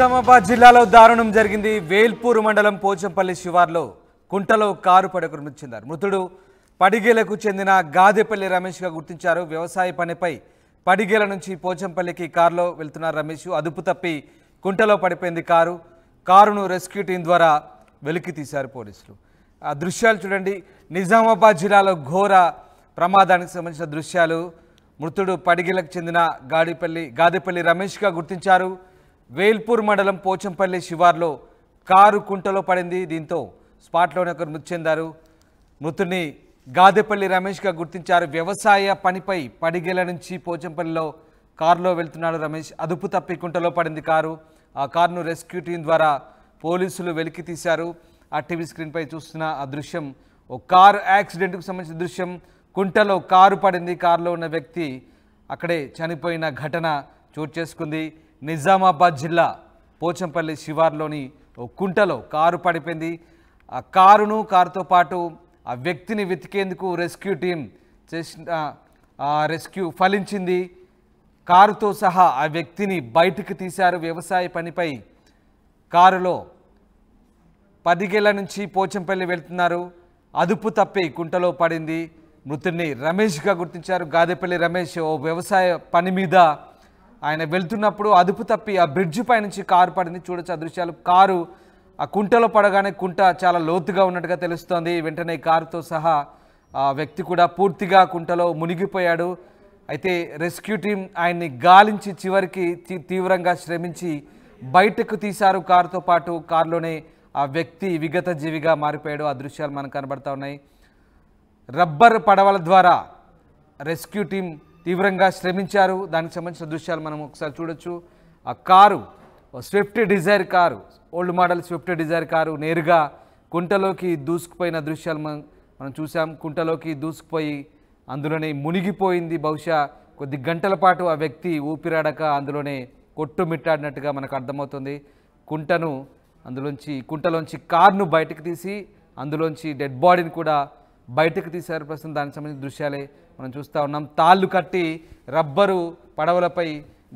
నిజామాబాద్ జిల్లాలో దారుణం జరిగింది. వేల్పూర్ మండలం పోచంపల్లి శివార్లో కుంటలో కారు పడకు మృతి చెందారు. మృతుడు పడిగేలకు చెందిన గాదెపల్లి రమేష్గా గుర్తించారు. వ్యవసాయ పనిపై పడిగేల నుంచి పోచంపల్లికి కారులో వెళ్తున్న రమేష్ అదుపు తప్పి కుంటలో పడిపోయింది కారును రెస్క్యూ టీం ద్వారా వెలికి తీశారు పోలీసులు. ఆ దృశ్యాలు చూడండి. నిజామాబాద్ జిల్లాలో ఘోర ప్రమాదానికి సంబంధించిన దృశ్యాలు. మృతుడు పడిగేలకు చెందిన గాదెపల్లి రమేష్గా గుర్తించారు. వేల్పూర్ మండలం పోచంపల్లి శివార్లో కారు కుంటలో పడింది. దీంతో స్పాట్లోనే ఒకరు మృతి చెందారు. మృతుడిని గాదెపల్లి రమేష్గా గుర్తించారు. వ్యవసాయ పనిపై పడిగేల నుంచి పోచంపల్లిలో కారులో వెళ్తున్నాడు రమేష్. అదుపు తప్పి కుంటలో పడింది కారు. ఆ కారును రెస్క్యూ టీం ద్వారా పోలీసులు వెలికి తీశారు. ఆ టీవీ స్క్రీన్పై చూస్తున్న ఆ దృశ్యం ఓ కారు యాక్సిడెంట్కు సంబంధించిన దృశ్యం. కుంటలో కారు పడింది. కారులో ఉన్న వ్యక్తి అక్కడే చనిపోయిన ఘటన చోటు చేసుకుంది. నిజామాబాద్ జిల్లా పోచంపల్లి శివార్లోని ఓ కుంటలో కారు పడిపోయింది. ఆ కారుతో పాటు ఆ వ్యక్తిని వెతికేందుకు రెస్క్యూ టీం చేసిన రెస్క్యూ ఫలించింది. కారుతో సహా ఆ వ్యక్తిని బయటకు తీశారు. వ్యవసాయ పనిపై కారులో పదిగేళ్ల నుంచి పోచంపల్లి వెళ్తున్నారు. అదుపు తప్పి కుంటలో పడింది. మృతుడిని రమేష్గా గుర్తించారు. గాదెపల్లి రమేష్ ఓ వ్యవసాయ పని మీద ఆయన వెళ్తున్నప్పుడు అదుపు తప్పి ఆ బ్రిడ్జ్ పై నుంచి కారు పడింది. చూడొచ్చు ఆ దృశ్యాలు. కారు ఆ కుంటలో పడగానే కుంట చాలా లోతుగా ఉన్నట్టుగా తెలుస్తోంది. వెంటనే కారుతో సహా ఆ వ్యక్తి కూడా పూర్తిగా కుంటలో మునిగిపోయాడు. అయితే రెస్క్యూ టీం ఆయన్ని గాలించి చివరికి తీవ్రంగా శ్రమించి బయటకు తీశారు. కారుతో పాటు కారులోనే ఆ వ్యక్తి విగత జీవిగా మారిపోయాడు. ఆ దృశ్యాలు మనకు కనబడతా ఉన్నాయి. రబ్బర్ పడవల ద్వారా రెస్క్యూ టీం తీవ్రంగా శ్రమించారు. దానికి సంబంధించిన దృశ్యాలు మనం ఒకసారి చూడొచ్చు. ఆ car Swift Dzire car, old model Swift Dzire car నేరుగా కుంటలోకి దూసుకుపోయిన దృశ్యాలు మనం చూసాం. కుంటలోకి దూసుకుపోయి అందులోనే మునిగిపోయింది. బహుశా కొద్ది గంటల పాటు ఆ వ్యక్తి ఊపిరాడక అందులోనే కొట్టుమిట్టాడినట్టుగా మనకు అర్థమవుతుంది. కుంటలోంచి కారును బయటకు తీసి అందులోంచి డెడ్ బాడీని కూడా బయటకు తీశారు. ప్రస్తుతం దానికి సంబంధించిన దృశ్యాలే మనం చూస్తూ ఉన్నాం. తాళ్ళు కట్టి రబ్బరు పడవలపై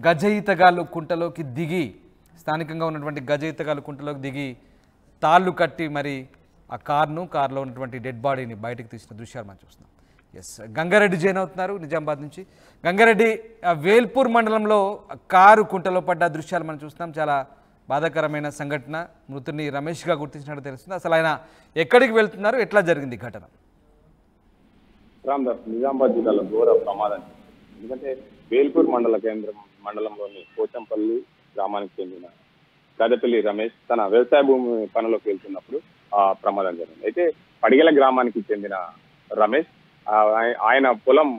గజ ఈతగాళ్ళు కుంటలోకి దిగి, స్థానికంగా ఉన్నటువంటి గజ ఈతగాళ్ళు కుంటలోకి దిగి తాళ్ళు కట్టి మరి ఆ కారులో ఉన్నటువంటి డెడ్ బాడీని బయటకు తీసిన దృశ్యాలు మనం చూస్తున్నాం. ఎస్, గంగారెడ్డి జైన్ అవుతున్నారు నిజామాబాద్ నుంచి. గంగారెడ్డి, వేల్పూర్ మండలంలో కారు కుంటలో పడ్డ దృశ్యాలు మనం చూస్తున్నాం. చాలా బాధాకరమైన సంఘటన. మృతుడిని రమేష్గా గుర్తించినట్టు తెలుస్తుంది. అసలు ఆయన ఎక్కడికి వెళ్తున్నారు, ఎట్లా జరిగింది ఘటన? రామ్దాస్, నిజామాబాద్ జిల్లాలో ఘోర ప్రమాదం. ఎందుకంటే వేల్పూర్ మండలంలోని పోచంపల్లి గ్రామానికి చెందిన గాదెపల్లి రమేష్ తన వ్యవసాయ భూమి పనులకు వెళ్తున్నప్పుడు ఆ ప్రమాదం జరిగింది. అయితే పడిగెల గ్రామానికి చెందిన రమేష్ ఆయన పొలం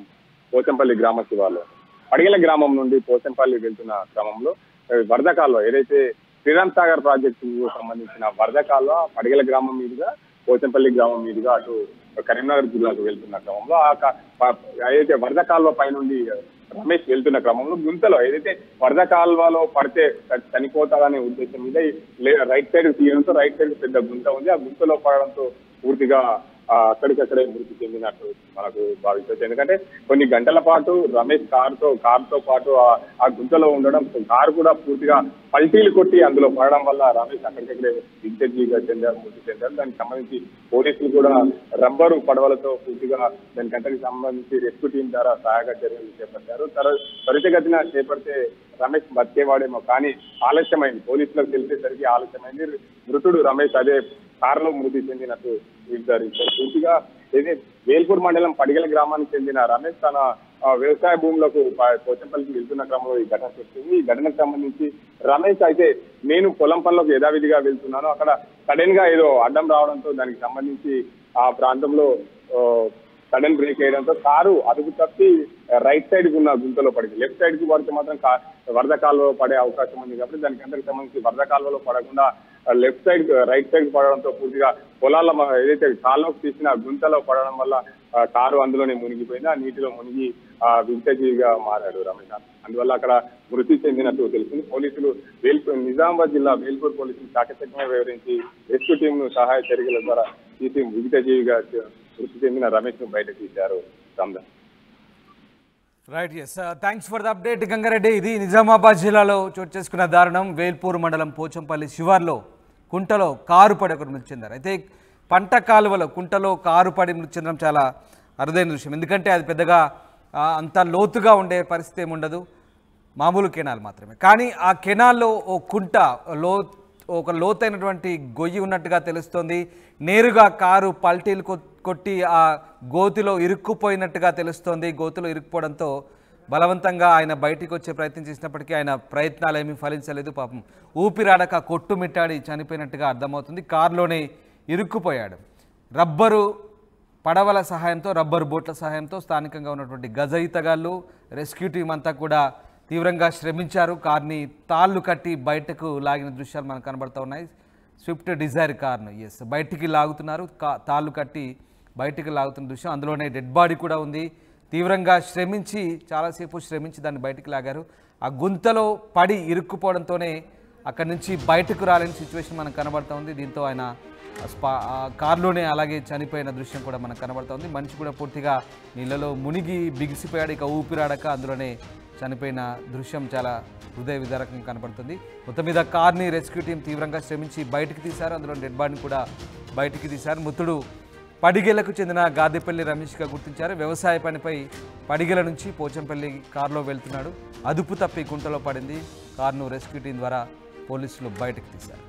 పోచంపల్లి గ్రామ శివార్లో, పడిగెల గ్రామం నుండి పోచంపల్లి వెళ్తున్న క్రమంలో వరద కాలువ, ఏదైతే శ్రీరామ్ సాగర్ ప్రాజెక్టుకు సంబంధించిన వరద కాలువ పడిగెల గ్రామం మీదుగా పోచంపల్లి గ్రామం మీదుగా అటు కరీంనగర్ జిల్లాకు వెళ్తున్న క్రమంలో ఏదైతే వరద కాలువ పైనుండి రమేష్ వెళ్తున్న క్రమంలో గుంతలో, ఏదైతే వరద కాలువలో పడితే చనిపోతారనే ఉద్దేశం మీద రైట్ సైడ్ తీయడంతో రైట్ సైడ్ పెద్ద గుంత ఉంది. ఆ గుంతలో పడడంతో పూర్తిగా అక్కడికక్కడే మృతి చెందినట్టు మనకు భావించవచ్చు. ఎందుకంటే కొన్ని గంటల పాటు రమేష్ కారుతో పాటు ఆ గుంతలో ఉండడం, కారు కూడా పూర్తిగా పల్టీలు కొట్టి అందులో పడడం వల్ల రమేష్ అక్కడికక్కడే మృతి చెందారు. దానికి సంబంధించి పోలీసులు కూడా రబ్బరు పడవలతో పూర్తిగా దాని గంటకి సంబంధించి రెస్క్యూ టీం ద్వారా సహాయక చర్యలు చేపట్టారు. త్వరితగతిన చేపడితే రమేష్ బతికేవాడేమో, కానీ ఆలస్యమైంది. పోలీసులకు తెలిసేసరికి ఆలస్యమైంది. మృతుడు రమేష్ అదే కారులో మృతి చెందినట్టు నిర్ధారించారు. పూర్తిగా ఏదే వేల్పూర్ మండలం పడిగెల గ్రామానికి చెందిన రమేష్ తన వ్యవసాయ భూములకు పోచంపల్లికి వెళ్తున్న క్రమంలో ఈ ఘటన వచ్చింది. ఈ ఘటనకు సంబంధించి రమేష్ అయితే నేను పొలం పనులకు యథావిధిగా వెళ్తున్నాను, అక్కడ సడన్ గా ఏదో అడ్డం రావడంతో దానికి సంబంధించి ఆ ప్రాంతంలో సడన్ బ్రేక్ వేయడంతో కారు అదుపు తప్పి రైట్ సైడ్ ఉన్న గుంతలో పడింది. లెఫ్ట్ సైడ్ కి పడితే మాత్రం వరద కాలువలో పడే అవకాశం ఉంది కాబట్టి దానికి అందరికి సంబంధించి వరద కాలువలో పడకుండా రైట్ సైడ్ పడడంతో పూర్తిగా పొలాల ఏదైతే కాలువకు తీసిన గుంతలో పడడం వల్ల కారు అందులోనే మునిగిపోయింది. ఆ నీటిలో మునిగి వింతజీవిగా మారాడు రమేష్. అందువల్ల అక్కడ మృతి చెందినట్టు తెలిసింది. పోలీసులు నిజామాబాద్ జిల్లా వేల్పూర్ పోలీసులు చాకచక్యంగా వివరించి రెస్క్యూ టీం సహాయ చర్యల ద్వారా తీసి వింతజీవిగా మృతి చెందిన రమేష్ ను బయటకు తీశారు. Right yes thanks for the update Gangareddy. ఇది నిజామాబాద్ జిల్లాలో చోటు చేసుకున్న దారుణం. వేల్పూర్ మండలం పోచంపల్లి శివార్లో కుంటలో కారు పడి ఒకరు మృతి చెందారు. అయితే పంట కాలువలో కుంటలో కారు పడి మృతి చెందడం చాలా అరుదైన విషయం. ఎందుకంటే అది పెద్దగా అంత లోతుగా ఉండే పరిస్థితి ఏమి ఉండదు, మామూలు కెనాల్ మాత్రమే. కానీ ఆ కెనాల్లో ఓ కుంట ఒక లోతైనటువంటి గొయ్యి ఉన్నట్టుగా తెలుస్తోంది. నేరుగా కారు పల్టీలు కొట్టి ఆ గోతిలో ఇరుక్కుపోయినట్టుగా తెలుస్తోంది. గోతిలో ఇరుక్కుపోవడంతో బలవంతంగా ఆయన బయటికి వచ్చే ప్రయత్నం చేసినప్పటికీ ఆయన ప్రయత్నాలు ఏమీ ఫలించలేదు. పాపం ఊపిరాడక కొట్టుమిట్టాడి చనిపోయినట్టుగా అర్థమవుతుంది. కారులోనే ఇరుక్కుపోయాడు. రబ్బరు పడవల సహాయంతో, రబ్బరు బోట్ల సహాయంతో స్థానికంగా ఉన్నటువంటి గజ ఈతగాళ్ళు, రెస్క్యూ టీం అంతా కూడా తీవ్రంగా శ్రమించారు. కార్ని తాళ్ళు కట్టి బయటకు లాగిన దృశ్యాలు మనకు కనబడుతూ ఉన్నాయి. స్విఫ్ట్ డిజైర్ కార్ను బయటికి లాగుతున్నారు, తాళ్ళు కట్టి బయటికి లాగుతున్న దృశ్యం. అందులోనే డెడ్ బాడీ కూడా ఉంది. తీవ్రంగా శ్రమించి, చాలాసేపు శ్రమించి దాన్ని బయటికి లాగారు. ఆ గుంతలో పడి ఇరుక్కుపోవడంతోనే అక్కడి నుంచి బయటకు రాలేని సిచ్యువేషన్ మనకు కనబడుతూ ఉంది. దీంతో ఆయన కారులోనే అలాగే చనిపోయిన దృశ్యం కూడా మనకు కనబడుతూ ఉంది. మనిషి కూడా పూర్తిగా నీళ్ళలో మునిగి బిగిసిపోయాడు. ఇక ఊపిరాడక అందులోనే చనిపోయిన దృశ్యం చాలా హృదయ విదారకంగా కనపడుతుంది. మొత్తం మీద కార్ని రెస్క్యూ టీం తీవ్రంగా శ్రమించి బయటికి తీశారు. అందులో డెడ్ బాడీని కూడా బయటికి తీశారు. మృతుడు పడిగెలకు చెందిన గాదెపల్లి రమేష్గా గుర్తించారు. వ్యవసాయ పనిపై పడిగెల నుంచి పోచంపల్లి కారులో వెళ్తున్నాడు. అదుపు తప్పి గుంటలో పడింది. కారును రెస్క్యూ టీం ద్వారా పోలీసులు బయటకు తీశారు.